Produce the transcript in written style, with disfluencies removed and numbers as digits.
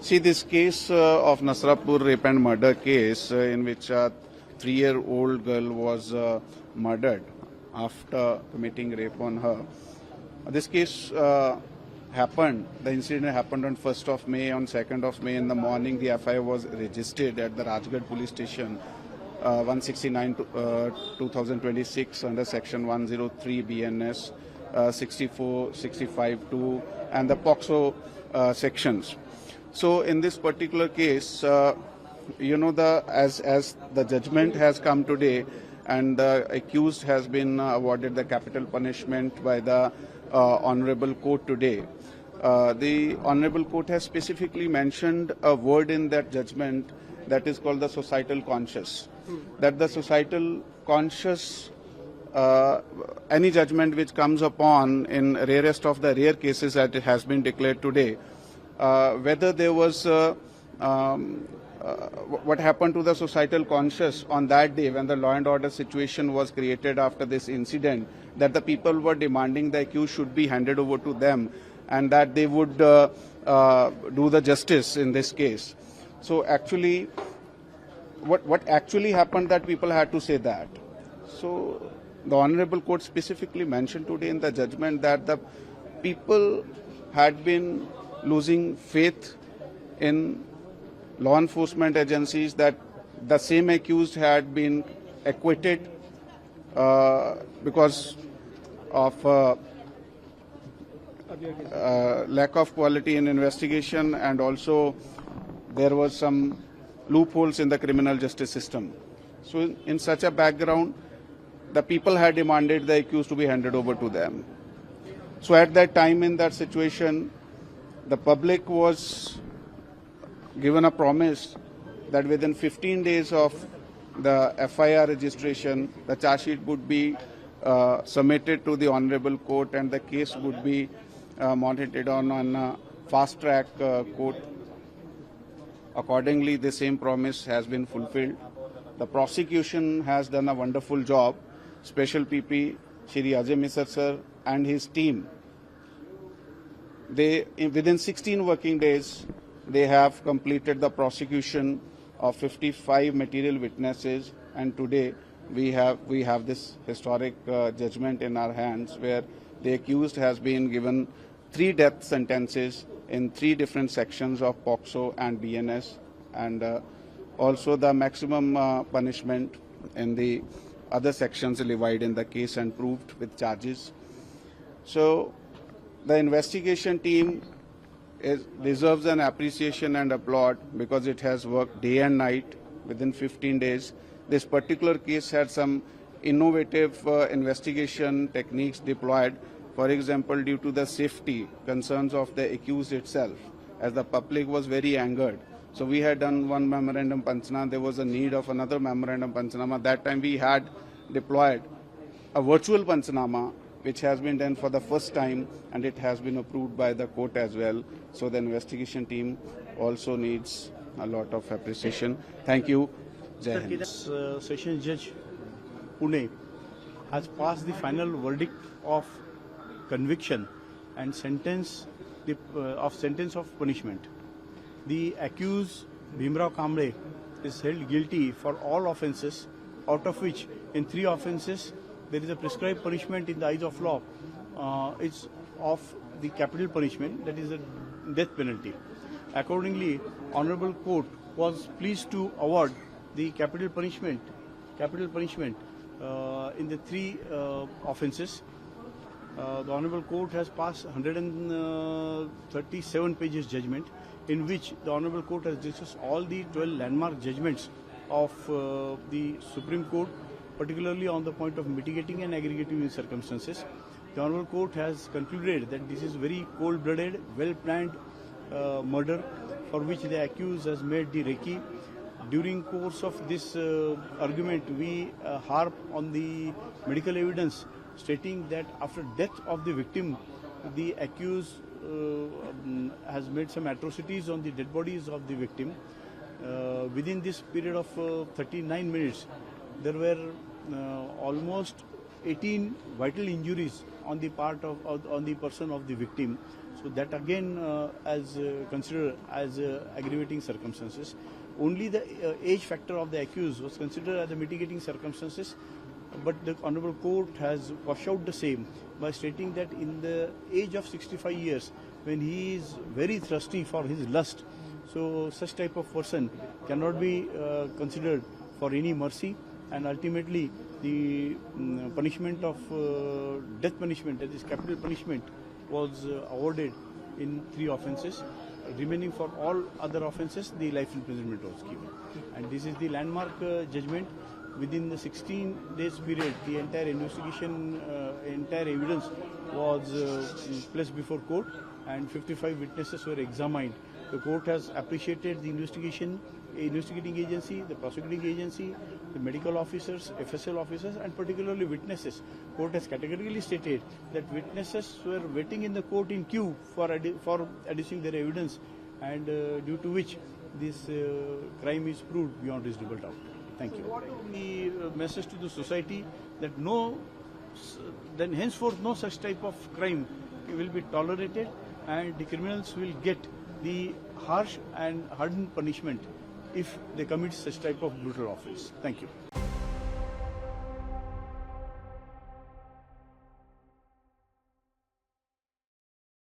See, this case of Nasrapur rape and murder case in which a 3-year-old girl was murdered after committing rape on her. This case happened, the incident happened on 1st of May. On 2nd of May in the morning, the FIR was registered at the Rajgarh police station, 169 2026 under section 103 BNS, 64, 65 2 and the POXO sections. So in this particular case, as the judgment has come today and the accused has been awarded the capital punishment by the Honorable Court today. The Honorable Court has specifically mentioned a word in that judgment that is called the societal conscious. That the societal conscious, any judgment which comes upon in rarest of the rare cases that it has been declared today, whether there was what happened to the societal conscious on that day when the law and order situation was created after this incident, that the people were demanding the accused should be handed over to them and that they would do the justice in this case. So actually, what actually happened that people had to say that. So the Honorable Court specifically mentioned today in the judgment that the people had been losing faith in law enforcement agencies, that the same accused had been acquitted because of lack of quality in investigation, and also there was some loopholes in the criminal justice system. So in such a background, the people had demanded the accused to be handed over to them. So at that time, in that situation, the public was given a promise that within 15 days of the FIR registration, the charge sheet would be submitted to the Honorable Court and the case would be monitored on a fast-track court. Accordingly, the same promise has been fulfilled. The prosecution has done a wonderful job. Special PP, Shri Ajay Misra sir and his team, within 16 working days, they have completed the prosecution of 55 material witnesses, and today we have this historic judgment in our hands where the accused has been given 3 death sentences in 3 different sections of POXO and BNS, and also the maximum punishment in the other sections levied in the case and proved with charges. So the investigation team deserves an appreciation and applaud because it has worked day and night within 15 days. This particular case had some innovative investigation techniques deployed. For example, due to the safety concerns of the accused itself, as the public was very angered. So we had done one memorandum Panchnama. There was a need of another memorandum Panchnama. That time we had deployed a virtual Panchnama, which has been done for the first time, and it has been approved by the court as well. So the investigation team also needs a lot of appreciation. Thank you. Jai Hind. Session Judge Pune has passed the final verdict of conviction and sentence of punishment. The accused Bhimrao Kamble is held guilty for all offences, out of which in 3 offences there is a prescribed punishment in the eyes of law. It's of the capital punishment, that is a death penalty. Accordingly, Honorable Court was pleased to award the capital punishment in the 3 offences. The Honorable Court has passed 137 pages judgment, in which the Honorable Court has discussed all the 12 landmark judgments of the Supreme Court, particularly on the point of mitigating and aggregating circumstances. The Honorable Court has concluded that this is very cold-blooded, well-planned murder for which the accused has made the recce. During course of this argument, we harp on the medical evidence stating that after death of the victim, the accused has made some atrocities on the dead bodies of the victim. Within this period of 39 minutes, there were almost 18 vital injuries on the part of on the person of the victim. So that again as considered as aggravating circumstances. Only the age factor of the accused was considered as the mitigating circumstances, but the Honorable Court has washed out the same by stating that in the age of 65 years, when he is very thirsty for his lust, so such type of person cannot be considered for any mercy, and ultimately the punishment of death punishment, that is capital punishment, was awarded in 3 offences. Remaining for all other offences, the life imprisonment was given. And this is the landmark judgment. Within the 16 days period, the entire investigation, entire evidence was placed before court, and 55 witnesses were examined. The court has appreciated the investigating agency, the prosecuting agency, the medical officers, FSL officers, and particularly witnesses. Court has categorically stated that witnesses were waiting in the court in queue for adducing their evidence, and due to which this crime is proved beyond reasonable doubt. Thank you. The message to the society that then henceforth no such type of crime will be tolerated, and the criminals will get the harsh and hardened punishment if they commit such type of brutal offense. Thank you.